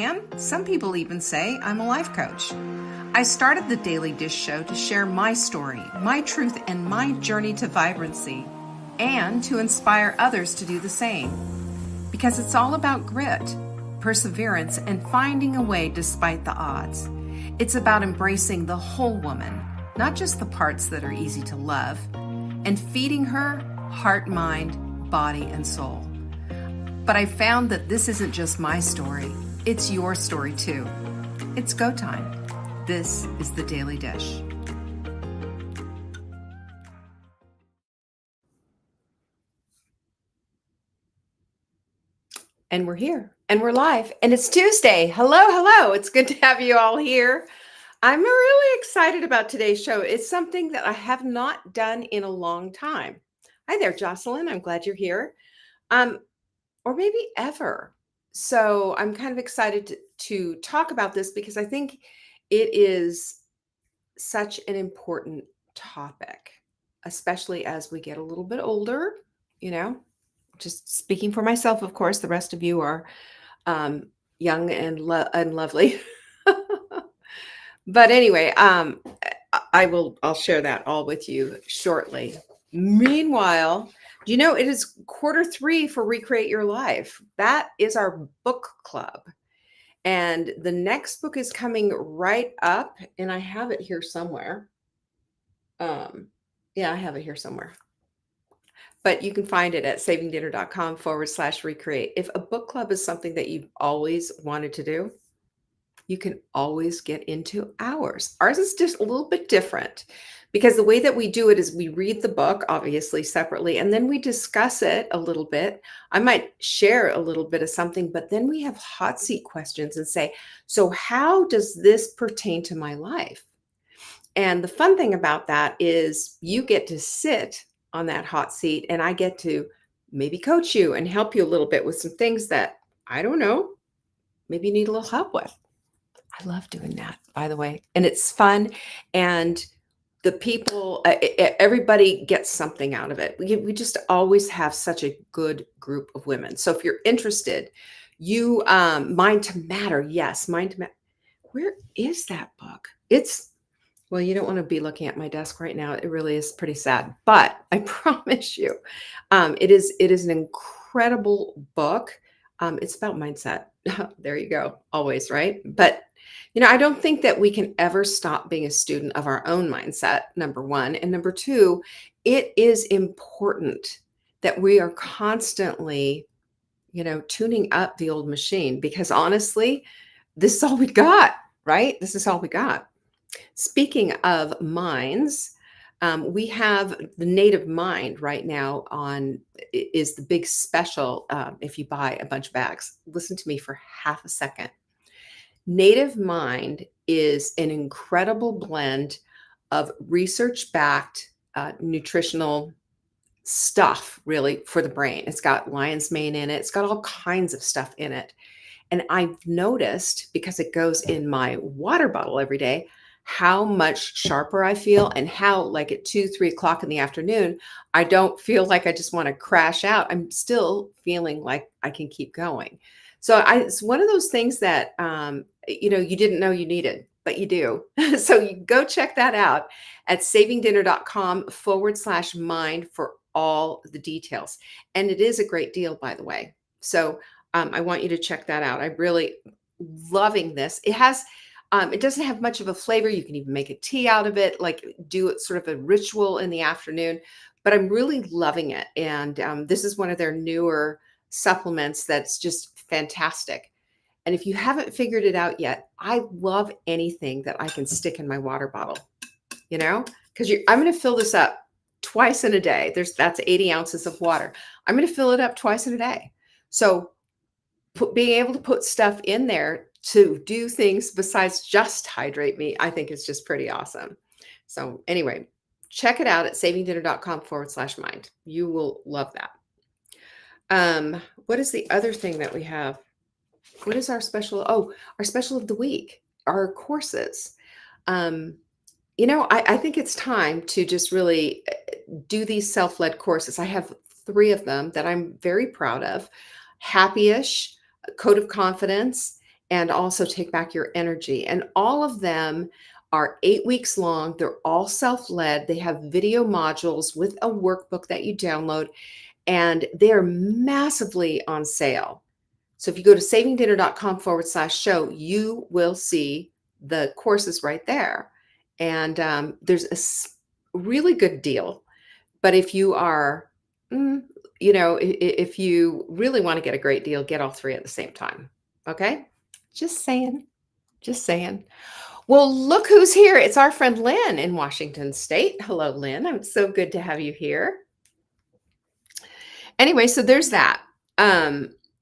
And some people even say I'm a life coach. I started the Daily Dish Show to share my story, my truth, and my journey to vibrancy, and to inspire others to do the same. Because it's all about grit, perseverance, and finding a way despite the odds. It's about embracing the whole woman, not just the parts that are easy to love, and feeding her heart, mind, body, and soul. But I found that this isn't just my story, it's your story too. It's go time. This is the Daily Dish. And we're here and we're live and it's Tuesday. Hello. It's good to have you all here. I'm really excited about today's show. It's something that I have not done in a long time. Hi there, Jocelyn. I'm glad you're here. Or maybe ever. So I'm kind of excited to talk about this because I think it is such an important topic, especially as we get a little bit older, you know, just speaking for myself, of course, the rest of you are young and lovely. But anyway, I'll share that all with you shortly. Meanwhile, do you know it is Q3 for Recreate Your Life? That is our book club. And the next book is coming right up, and I have it here somewhere. Yeah, I have it here somewhere. But you can find it at savingdinner.com/recreate. If a book club is something that you've always wanted to do, you can always get into ours. Ours is just a little bit different because the way that we do it is we read the book, obviously, separately, and then we discuss it a little bit. I might share a little bit of something, but then we have hot seat questions and say, so how does this pertain to my life? And the fun thing about that is you get to sit on that hot seat and I get to maybe coach you and help you a little bit with some things that I don't know, maybe you need a little help with. I love doing that, by the way, and it's fun, and the people, everybody gets something out of it. We just always have such a good group of women. So if you're interested, you Mind to Matter, yes, Mind to Matter. Where is that book? Well, you don't want to be looking at my desk right now. It really is pretty sad, but I promise you, it is an incredible book. It's about mindset. There you go. Always, right? But I don't think that we can ever stop being a student of our own mindset, number one. And number two, it is important that we are constantly, tuning up the old machine because honestly, this is all we got, right? This is all we got. Speaking of minds, we have the Native Mind right now is the big special. If you buy a bunch of bags, listen to me for half a second. Native Mind is an incredible blend of research-backed nutritional stuff, really, for the brain. It's got lion's mane in it. It's got all kinds of stuff in it. And I've noticed, because it goes in my water bottle every day, how much sharper I feel and how, like at 2, 3 o'clock in the afternoon, I don't feel like I just want to crash out. I'm still feeling like I can keep going. So it's one of those things that, you didn't know you needed, but you do. So you go check that out at savingdinner.com/mind for all the details. And it is a great deal, by the way. So I want you to check that out. I'm really loving this. It doesn't have much of a flavor. You can even make a tea out of it, like do it sort of a ritual in the afternoon, but I'm really loving it. And this is one of their newer supplements that's just fantastic. And if you haven't figured it out yet, I love anything that I can stick in my water bottle, because I'm going to fill this up twice in a day. That's 80 ounces of water. I'm going to fill it up twice in a day. So being able to put stuff in there to do things besides just hydrate me, I think is just pretty awesome. So anyway, check it out at savingdinner.com/mind. You will love that. What is the other thing that we have? What is our special? Oh, our special of the week, our courses. I think it's time to just really do these self-led courses. I have 3 of them that I'm very proud of. Happyish, Code of Confidence, and also Take Back Your Energy. And all of them are 8 weeks long. They're all self-led. They have video modules with a workbook that you download, and they're massively on sale. So if you go to savingdinner.com/show, you will see the courses right there. And there's really good deal. But if you are, mm, if you really want to get a great deal, get all three at the same time. Okay? Just saying. Just saying. Well, look who's here. It's our friend Lynn in Washington State. Hello, Lynn. It's so good to have you here. Anyway, so there's that.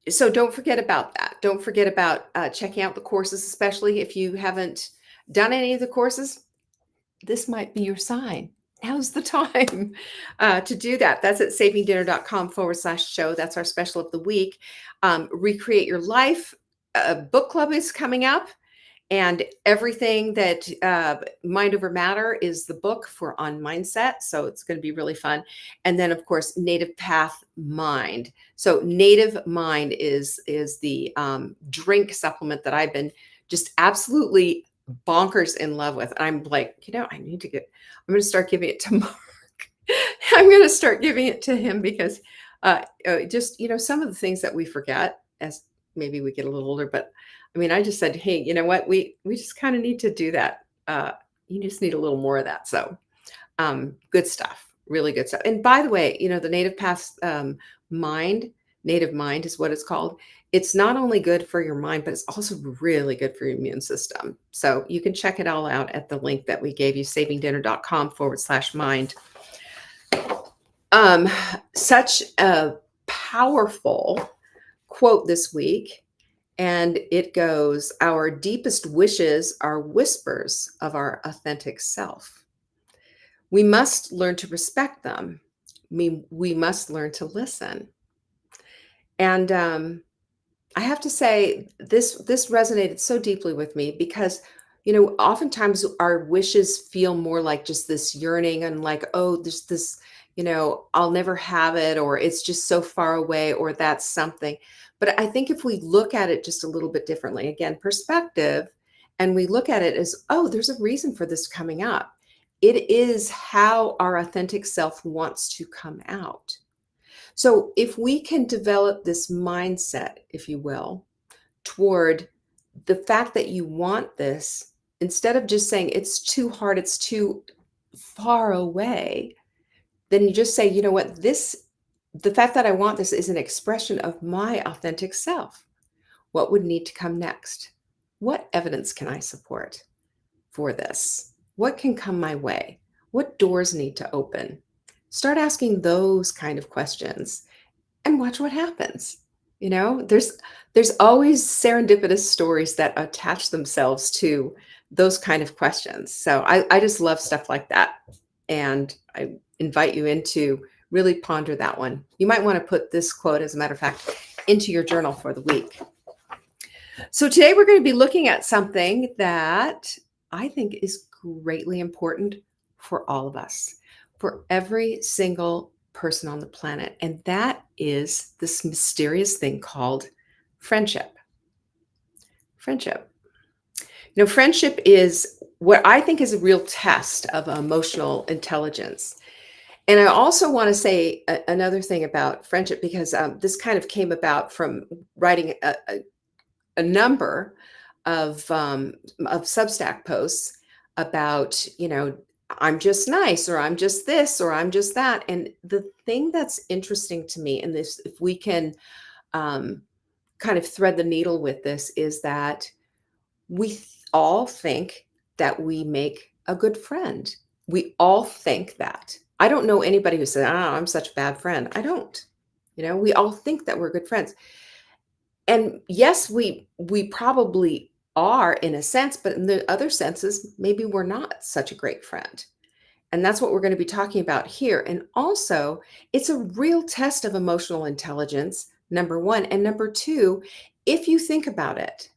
So don't forget about that. Don't forget about checking out the courses, especially if you haven't done any of the courses. This might be your sign. Now's the time to do that. That's at savingdinner.com/show. That's our special of the week. Recreate Your Life. Book club is coming up. And everything that Mind Over Matter is the book for on mindset. So it's going to be really fun. And then, of course, Native Path Mind. So Native Mind is the drink supplement that I've been just absolutely bonkers in love with. I'm like, I'm going to start giving it to Mark. I'm going to start giving it to him because just, some of the things that we forget as maybe we get a little older, but I mean, I just said, hey, you know what? We just kind of need to do that. You just need a little more of that. So good stuff, really good stuff. And by the way, the Native Path Mind, Native Mind is what it's called. It's not only good for your mind, but it's also really good for your immune system. So you can check it all out at the link that we gave you, savingdinner.com/mind. Such a powerful quote this week. And it goes, our deepest wishes are whispers of our authentic self. We must learn to respect them. We must learn to listen. And I have to say, this resonated so deeply with me because, oftentimes our wishes feel more like just this yearning and like, oh, there's this, I'll never have it, or it's just so far away, or that's something. But I think if we look at it just a little bit differently, again, perspective, and we look at it as, oh, there's a reason for this coming up. It is how our authentic self wants to come out. So if we can develop this mindset, if you will, toward the fact that you want this, instead of just saying it's too hard, it's too far away, then you just say, you know what, the fact that I want this is an expression of my authentic self. What would need to come next? What evidence can I support for this? What can come my way? What doors need to open? Start asking those kind of questions and watch what happens. There's always serendipitous stories that attach themselves to those kind of questions. So I just love stuff like that. And I invite you into really ponder that one. You might want to put this quote, as a matter of fact, into your journal for the week. So today we're going to be looking at something that I think is greatly important for all of us, for every single person on the planet. And that is this mysterious thing called friendship. Friendship. Friendship is what I think is a real test of emotional intelligence. And I also want to say another thing about friendship, because this kind of came about from writing a number of Substack posts about, I'm just nice, or I'm just this, or I'm just that. And the thing that's interesting to me, and this, if we can kind of thread the needle with this, is that we all think that we make a good friend. We all think that. I don't know anybody who says, I'm such a bad friend. I don't. We all think that we're good friends. And yes, we probably are in a sense, but in the other senses, maybe we're not such a great friend. And that's what we're going to be talking about here. And also, it's a real test of emotional intelligence, number one. And number two, if you think about it,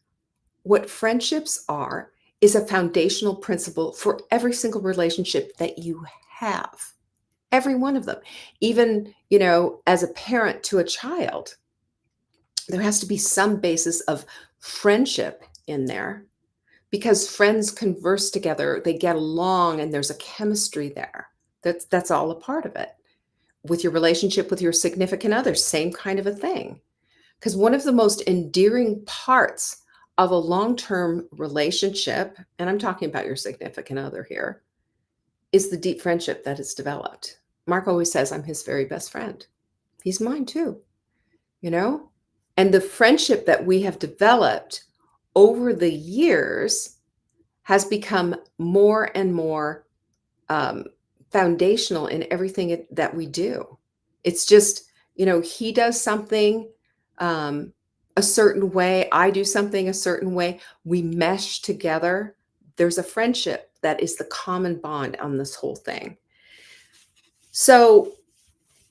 what friendships are is a foundational principle for every single relationship that you have. Every one of them. Even, as a parent to a child, there has to be some basis of friendship in there because friends converse together, they get along, and there's a chemistry there. That's all a part of it. With your relationship with your significant other, same kind of a thing. Because one of the most endearing parts of a long-term relationship, and I'm talking about your significant other here, is the deep friendship that is developed. Mark always says, I'm his very best friend. He's mine too, you know? And the friendship that we have developed over the years has become more and more um, foundational in everything that we do. It's just, he does something um, a certain way, I do something a certain way, we mesh together. There's a friendship that is the common bond on this whole thing. So,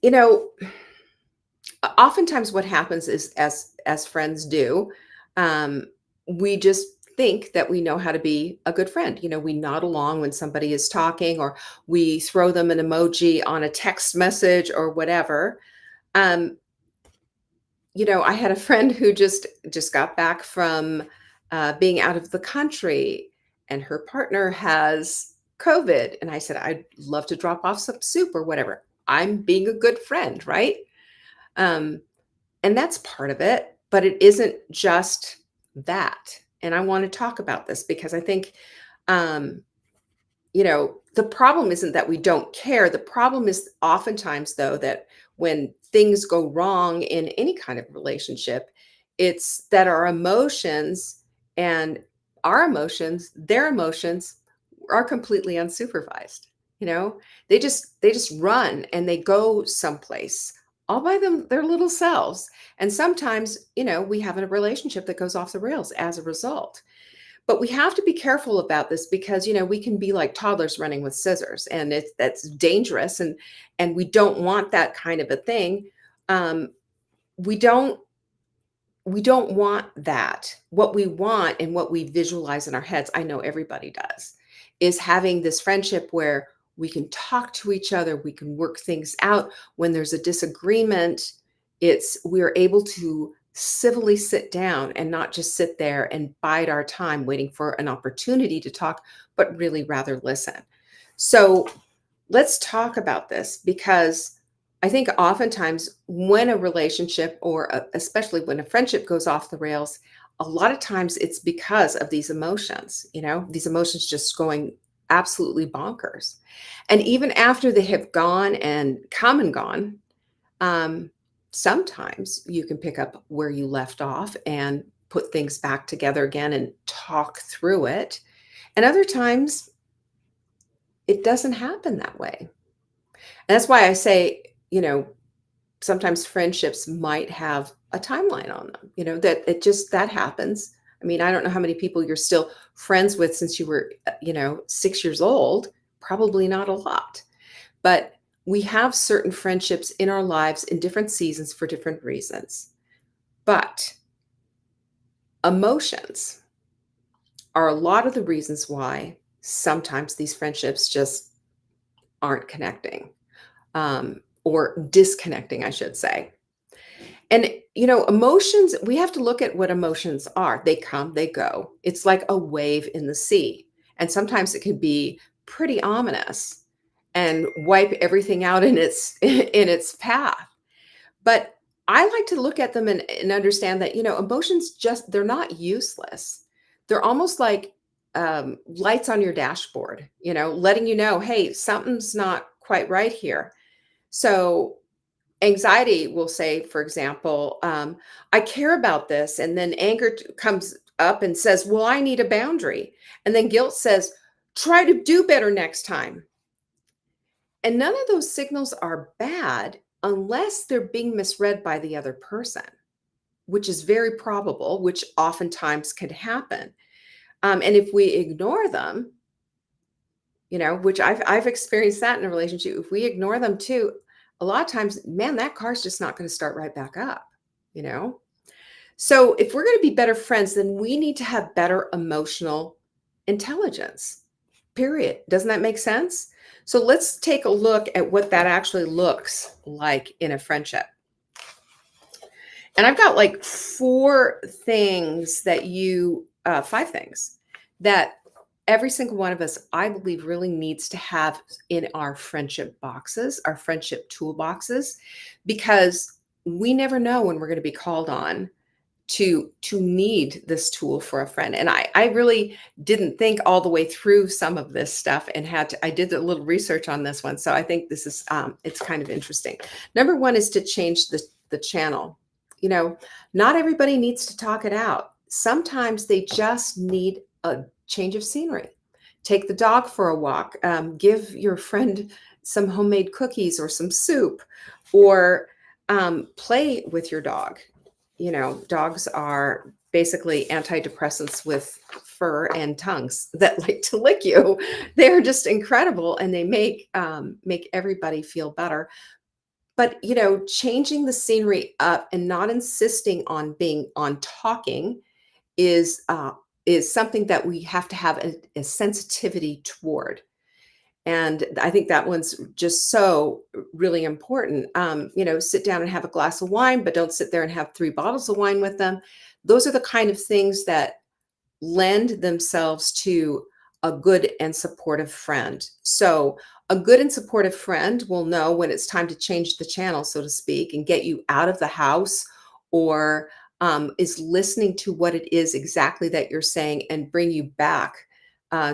you know, oftentimes what happens is as friends do, um, we just think that we know how to be a good friend. We nod along when somebody is talking, or we throw them an emoji on a text message or whatever. um, I had a friend who just got back from being out of the country, and her partner has COVID, and I said, I'd love to drop off some soup or whatever. I'm being a good friend, right? um, and that's part of it, but it isn't just that. And I want to talk about this because I think, um, the problem isn't that we don't care. The problem is oftentimes, though, that when things go wrong in any kind of relationship, it's that our emotions and their emotions are completely unsupervised. You know, they just run and they go someplace all by their little selves. And sometimes, we have a relationship that goes off the rails as a result. But we have to be careful about this because, we can be like toddlers running with scissors, and that's dangerous, and we don't want that kind of a thing. Um, we don't we don't want that. What we want and what we visualize in our heads, I know everybody does, is having this friendship where we can talk to each other, we can work things out. When there's a disagreement, we're able to civilly sit down and not just sit there and bide our time waiting for an opportunity to talk, but really rather listen. So let's talk about this because I think oftentimes when a relationship especially when a friendship goes off the rails, a lot of times it's because of these emotions, these emotions just going absolutely bonkers. And even after they have gone and come and gone, um, sometimes you can pick up where you left off and put things back together again and talk through it. And other times it doesn't happen that way. And that's why I say, sometimes friendships might have a timeline on them, that that happens. I mean, I don't know how many people you're still friends with since you were, 6 years old. Probably not a lot. But we have certain friendships in our lives in different seasons for different reasons. But emotions are a lot of the reasons why sometimes these friendships just aren't connecting, or disconnecting, I should say. And, emotions, we have to look at what emotions are. They come, they go. It's like a wave in the sea. And sometimes it can be pretty ominous and wipe everything out in its in its path. But I like to look at them and understand that, emotions they're not useless. They're almost like lights on your dashboard, letting you know, hey, something's not quite right here. So anxiety will say, for example, I care about this. And then anger comes up and says, well, I need a boundary. And then guilt says, try to do better next time. And none of those signals are bad unless they're being misread by the other person, which is very probable, which oftentimes can happen. And if we ignore them, which I've experienced that in a relationship, if we ignore them too, a lot of times, man, that car's just not going to start right back up, you know? So if we're going to be better friends, then we need to have better emotional intelligence, period. Doesn't that make sense? So let's take a look at what that actually looks like in a friendship. And I've got like 4 things that 5 things that every single one of us, I believe, really needs to have in our friendship boxes, our friendship toolboxes, because we never know when we're going to be called on to need this tool for a friend. And I really didn't think all the way through some of this stuff, and I did a little research on this one. So I think this is it's kind of interesting. Number one is to change the channel. You know, not everybody needs to talk it out. Sometimes they just need a change of scenery. Take the dog for a walk. Give your friend some homemade cookies or some soup, or play with your dog. You know, dogs are basically antidepressants with fur and tongues that like to lick you. They're just incredible, and they make everybody feel better. But you know, changing the scenery up and not insisting on being on talking is uh, is something that we have to have a sensitivity toward. And I think that one's just so really important. You know, sit down and have a glass of wine, but don't sit there and have 3 bottles of wine with them. Those are the kind of things that lend themselves to a good and supportive friend. So, a good and supportive friend will know when it's time to change the channel, so to speak, and get you out of the house, or is listening to what it is exactly that you're saying and bring you back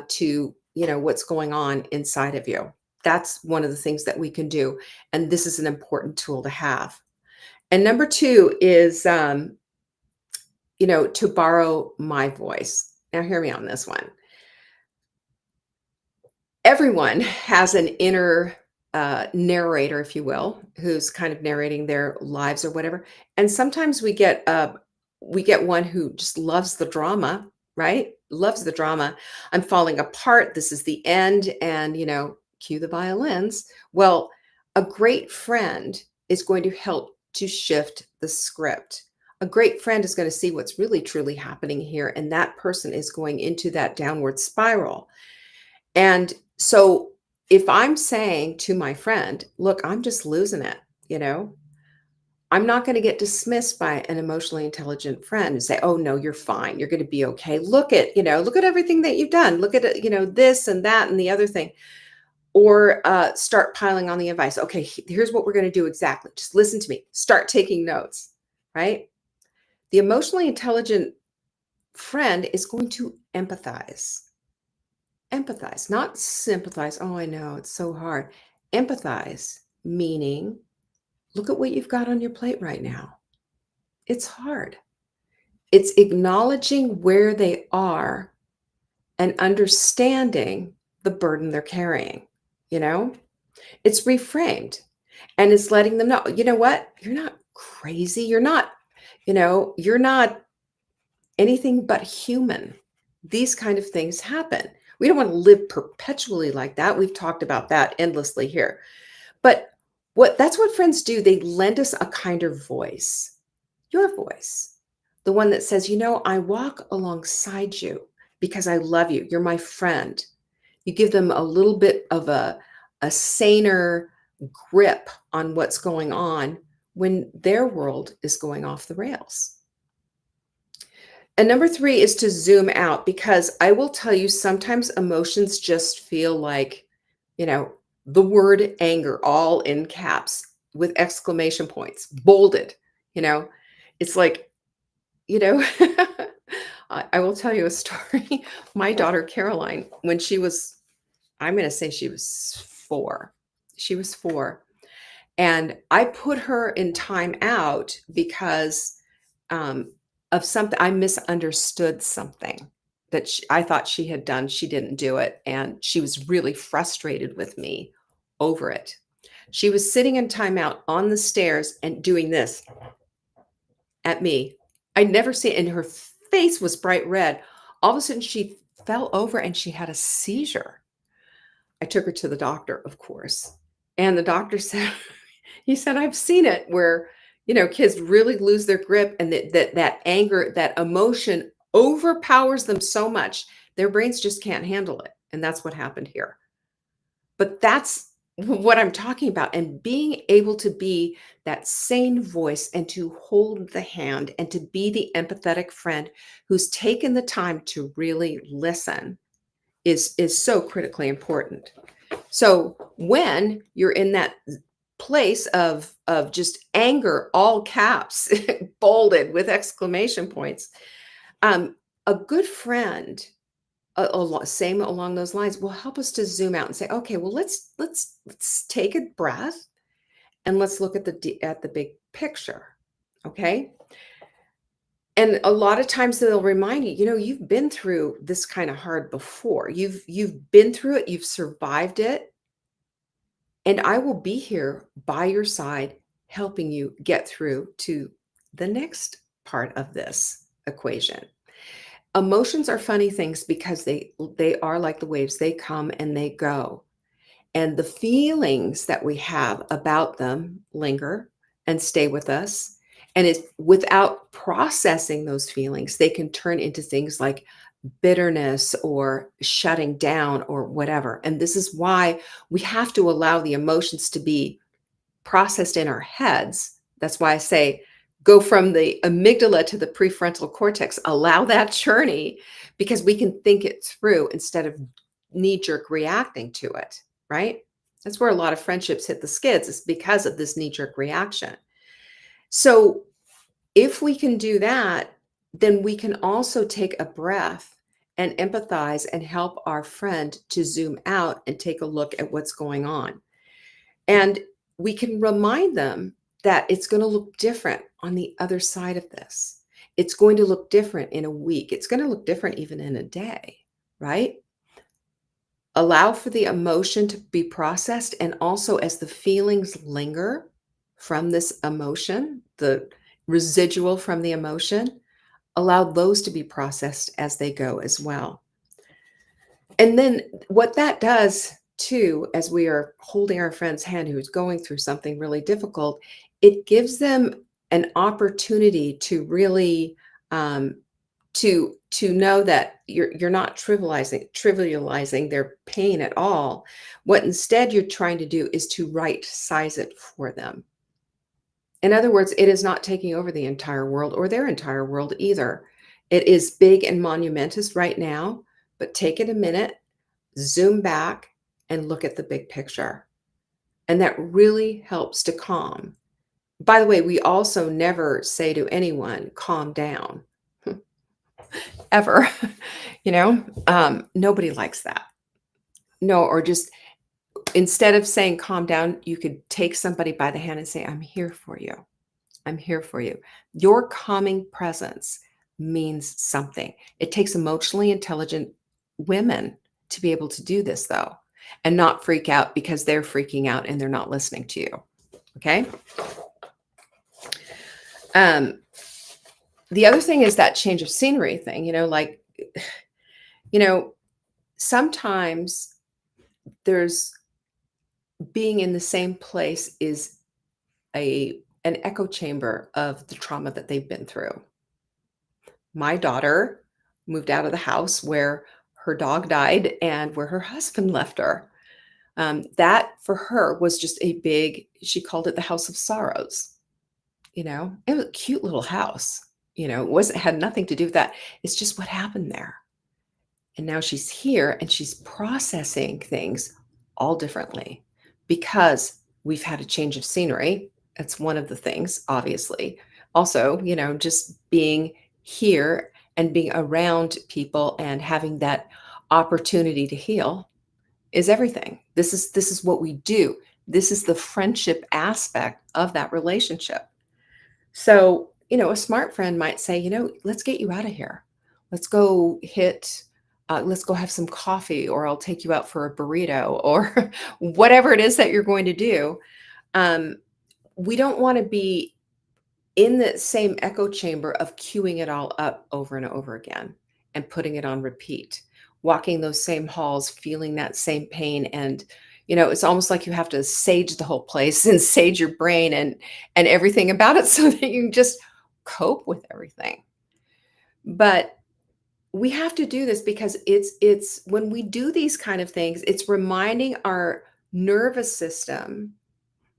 to, you know, what's going on inside of you. That's one of the things that we can do. And this is an important tool to have. And number two is, you know, to borrow my voice. Now, hear me on this one. Everyone has an inner narrator, if you will, who's kind of narrating their lives or whatever. And sometimes we get one who just loves the drama, right? Loves the drama. I'm falling apart. This is the end, and you know, cue the violins. Well, a great friend is going to help to shift the script. A great friend is going to see what's really truly happening here, and that person is going into that downward spiral. And so if I'm saying to my friend, look, I'm just losing it, you know, I'm not going to get dismissed by an emotionally intelligent friend and say, oh, no, you're fine. You're going to be okay. Look at, you know, look at everything that you've done. Look at, you know, this and that and the other thing. Or start piling on the advice. Okay, here's what we're going to do exactly. Just listen to me. Start taking notes, right? The emotionally intelligent friend is going to empathize. Empathize, not sympathize. Oh, I know, it's so hard. Empathize, meaning, look at what you've got on your plate right now. It's hard. It's acknowledging where they are and understanding the burden they're carrying. You know, it's reframed, and it's letting them know, you know what? You're not crazy. You're not, you know, you're not anything but human. These kind of things happen. We don't want to live perpetually like that. We've talked about that endlessly here. But that's what friends do. They lend us a kinder voice. Your voice. The one that says, you know, I walk alongside you because I love you. You're my friend. You give them a little bit of a saner grip on what's going on when their world is going off the rails. And number 3 is to zoom out, because I will tell you, sometimes emotions just feel like, you know, the word anger all in caps with exclamation points, bolded, you know. It's like, you know, I will tell you a story. My daughter Caroline, when she was, I'm going to say she was 4. She was 4. And I put her in time out because um, of something. I misunderstood something that I thought she had done. She didn't do it. And she was really frustrated with me over it. She was sitting in timeout on the stairs and doing this at me. I'd never seen, and her face was bright red. All of a sudden, she fell over and she had a seizure. I took her to the doctor, of course. And the doctor said, he said, I've seen it where, you know, kids really lose their grip, and that anger, that emotion overpowers them so much, their brains just can't handle it. And that's what happened here. But that's what I'm talking about, and being able to be that sane voice and to hold the hand and to be the empathetic friend who's taken the time to really listen is so critically important. So when you're in that place of just anger, all caps, bolded with exclamation points, um, a good friend, same along those lines, will help us to zoom out and say, okay, well, let's take a breath and let's look at at the big picture. Okay. And a lot of times they'll remind you, you've been through this kind of hard before. You've been through it, you've survived it, and I will be here by your side helping you get through to the next part of this equation. Emotions are funny things because they are like the waves. They come and they go. And the feelings that we have about them linger and stay with us. And it's without processing those feelings, they can turn into things like bitterness or shutting down or whatever. And this is why we have to allow the emotions to be processed in our heads. That's why I say go from the amygdala to the prefrontal cortex, allow that journey because we can think it through instead of knee jerk reacting to it, right? That's where a lot of friendships hit the skids, is because of this knee jerk reaction. So if we can do that, then we can also take a breath and empathize and help our friend to zoom out and take a look at what's going on. And we can remind them that it's going to look different on the other side of this. It's going to look different in a week. It's going to look different even in a day, right? Allow for the emotion to be processed. And also, as the feelings linger from this emotion, the residual from the emotion, allow those to be processed as they go as well. And then what that does too, as we are holding our friend's hand who's going through something really difficult, it gives them an opportunity to really to know that you're not trivializing their pain at all. What instead you're trying to do is to right size it for them. In other words, it is not taking over the entire world or their entire world either. It is big and monumentous right now, but take it a minute, zoom back, and look at the big picture. And that really helps to calm. By the way, we also never say to anyone, calm down, ever. Nobody likes that. No, or just instead of saying calm down, you could take somebody by the hand and say, I'm here for you. I'm here for you. Your calming presence means something. It takes emotionally intelligent women to be able to do this, though, and not freak out because they're freaking out and they're not listening to you. Okay. The other thing is that change of scenery thing, you know, sometimes there's being in the same place is an echo chamber of the trauma that they've been through. My daughter moved out of the house where her dog died and where her husband left her. That for her was just a big, she called it the house of sorrows. It was a cute little house. It had nothing to do with that. It's just what happened there. And now she's here and she's processing things all differently because we've had a change of scenery. That's one of the things, obviously. Also, just being here and being around people and having that opportunity to heal is everything. This is what we do. This is the friendship aspect of that relationship. So, a smart friend might say, let's get you out of here. Let's go let's go have some coffee, or I'll take you out for a burrito, or whatever it is that you're going to do. Um, we don't want to be in the same echo chamber of queuing it all up over and over again and putting it on repeat, walking those same halls, feeling that same pain. And, it's almost like you have to sage the whole place and sage your brain and everything about it so that you can just cope with everything. But we have to do this because it's when we do these kind of things, it's reminding our nervous system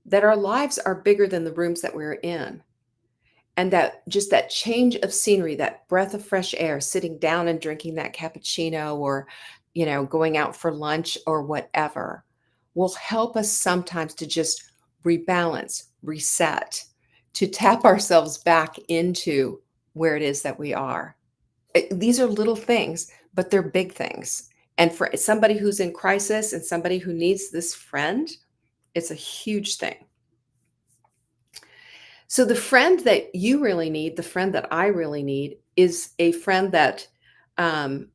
that our lives are bigger than the rooms that we're in. And that just that change of scenery, that breath of fresh air, sitting down and drinking that cappuccino or, going out for lunch or whatever will help us sometimes to just rebalance, reset, to tap ourselves back into where it is that we are. These are little things, but they're big things. And for somebody who's in crisis and somebody who needs this friend, it's a huge thing. So the friend that you really need, the friend that I really need, is a friend that um,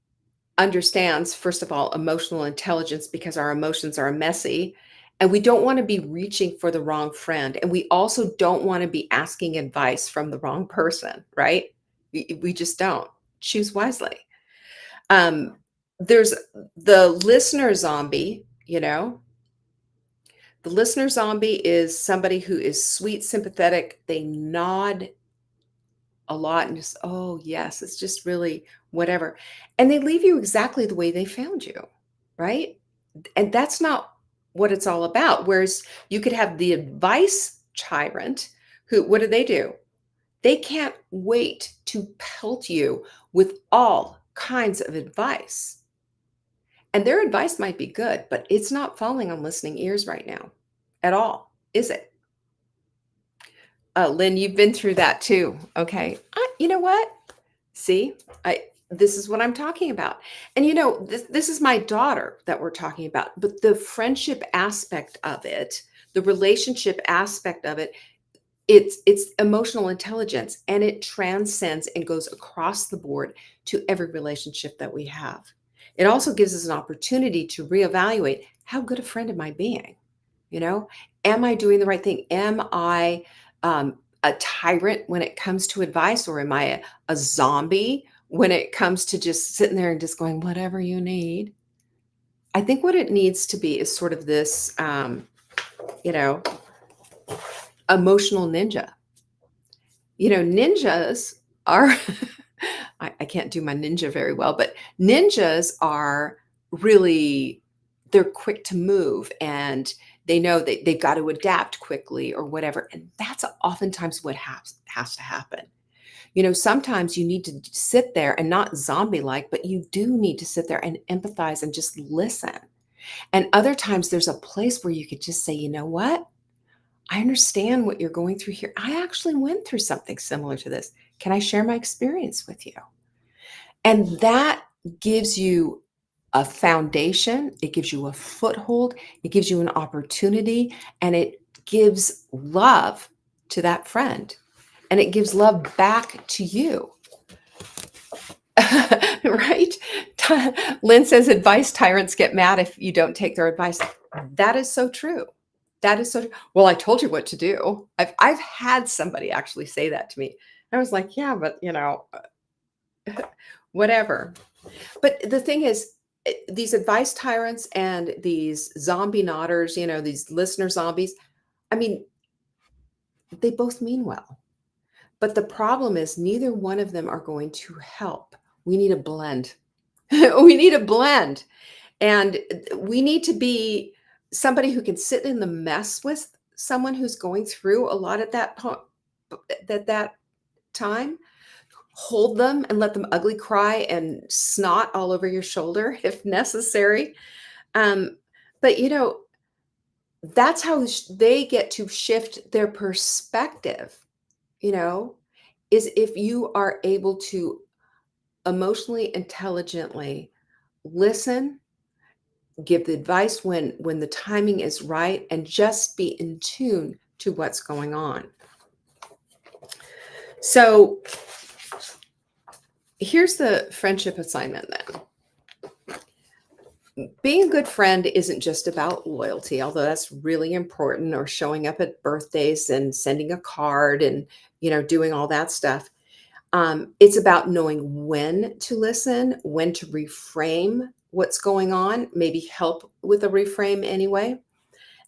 understands, first of all, emotional intelligence because our emotions are messy. And we don't want to be reaching for the wrong friend. And we also don't want to be asking advice from the wrong person, right? We just don't. Choose wisely. Um, there's the listener zombie, the listener zombie is somebody who is sweet, sympathetic. They nod a lot and just, oh, yes, it's just really whatever. And they leave you exactly the way they found you, right? And that's not what it's all about. Whereas you could have the advice tyrant who, what do? They can't wait to pelt you with all kinds of advice. And their advice might be good, but it's not falling on listening ears right now at all, is it? Lynn, you've been through that too. Okay. You know what? See, this is what I'm talking about. And this is my daughter that we're talking about, but the friendship aspect of it, the relationship aspect of it, it's emotional intelligence and it transcends and goes across the board to every relationship that we have. It also gives us an opportunity to reevaluate how good a friend am I being? You know, am I doing the right thing? Am I a tyrant when it comes to advice, or am I a zombie when it comes to just sitting there and just going, whatever you need? I think what it needs to be is sort of this, you know, emotional ninja. Ninjas are, I can't do my ninja very well, but ninjas are really, they're quick to move and they know that they've got to adapt quickly or whatever. And that's oftentimes what has to happen. Sometimes you need to sit there and not zombie like, but you do need to sit there and empathize and just listen. And other times there's a place where you could just say, you know what? I understand what you're going through here. I actually went through something similar to this. Can I share my experience with you? And that gives you a foundation, it gives you a foothold, it gives you an opportunity, and it gives love to that friend. And it gives love back to you. Right? Lynn says advice tyrants get mad if you don't take their advice. That is so true. That is so true. Well, I told you what to do. I've had somebody actually say that to me. I was like, yeah, but whatever. But the thing is, these advice tyrants and these zombie nodders, these listener zombies, I mean, they both mean well. But the problem is neither one of them are going to help. We need a blend. We need a blend. And we need to be somebody who can sit in the mess with someone who's going through a lot at that time, hold them and let them ugly cry and snot all over your shoulder if necessary. Um, but that's how they get to shift their perspective, you know, is if you are able to emotionally intelligently listen, give the advice when the timing is right, and just be in tune to what's going on. So here's the friendship assignment then. Being a good friend isn't just about loyalty, although that's really important, or showing up at birthdays and sending a card and doing all that stuff. It's about knowing when to listen, when to reframe what's going on, maybe help with a reframe anyway,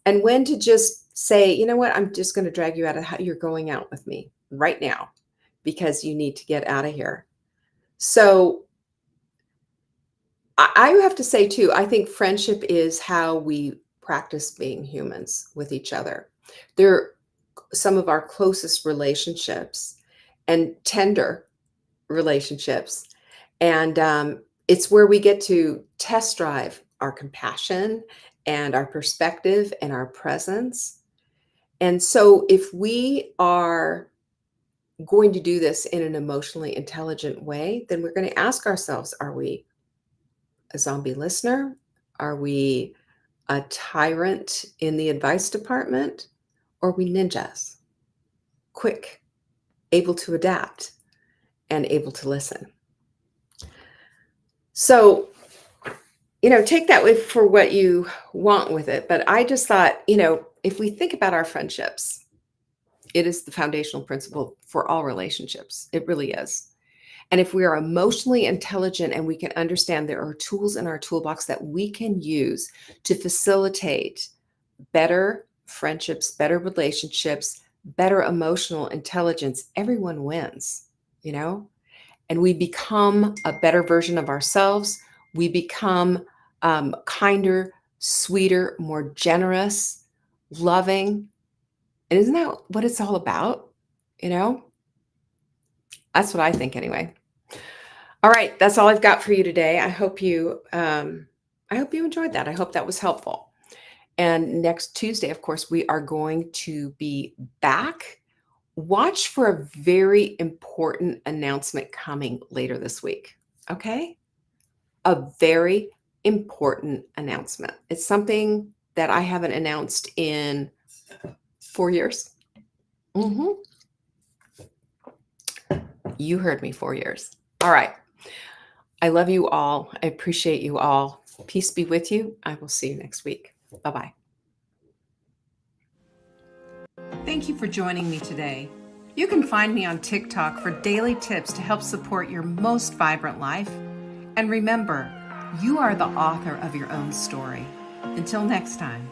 and when to just say, you know what, I'm just going to drag you out of how you're going out with me right now because you need to get out of here. So I have to say too, I think friendship is how we practice being humans with each other. They're some of our closest relationships and tender relationships. And it's where we get to test drive our compassion and our perspective and our presence. And so, if we are going to do this in an emotionally intelligent way, then we're going to ask ourselves, are we a zombie listener? Are we a tyrant in the advice department? Or are we ninjas? Quick, able to adapt, and able to listen. So, take that with for what you want with it. But I just thought, if we think about our friendships, it is the foundational principle for all relationships. It really is. And if we are emotionally intelligent and we can understand there are tools in our toolbox that we can use to facilitate better friendships, better relationships, better emotional intelligence, everyone wins, and we become a better version of ourselves. We become kinder, sweeter, more generous, loving. And isn't that what it's all about? That's what I think anyway. All right, that's all I've got for you today. I hope you enjoyed that. I hope that was helpful. And next Tuesday, of course, we are going to be back. Watch for a very important announcement coming later this week. Okay? A very important announcement. It's something that I haven't announced in 4 years. You heard me, 4 years. All right. I love you all. I appreciate you all. Peace be with you. I will see you next week. Bye-bye. Thank you for joining me today. You can find me on TikTok for daily tips to help support your most vibrant life. And remember, you are the author of your own story. Until next time.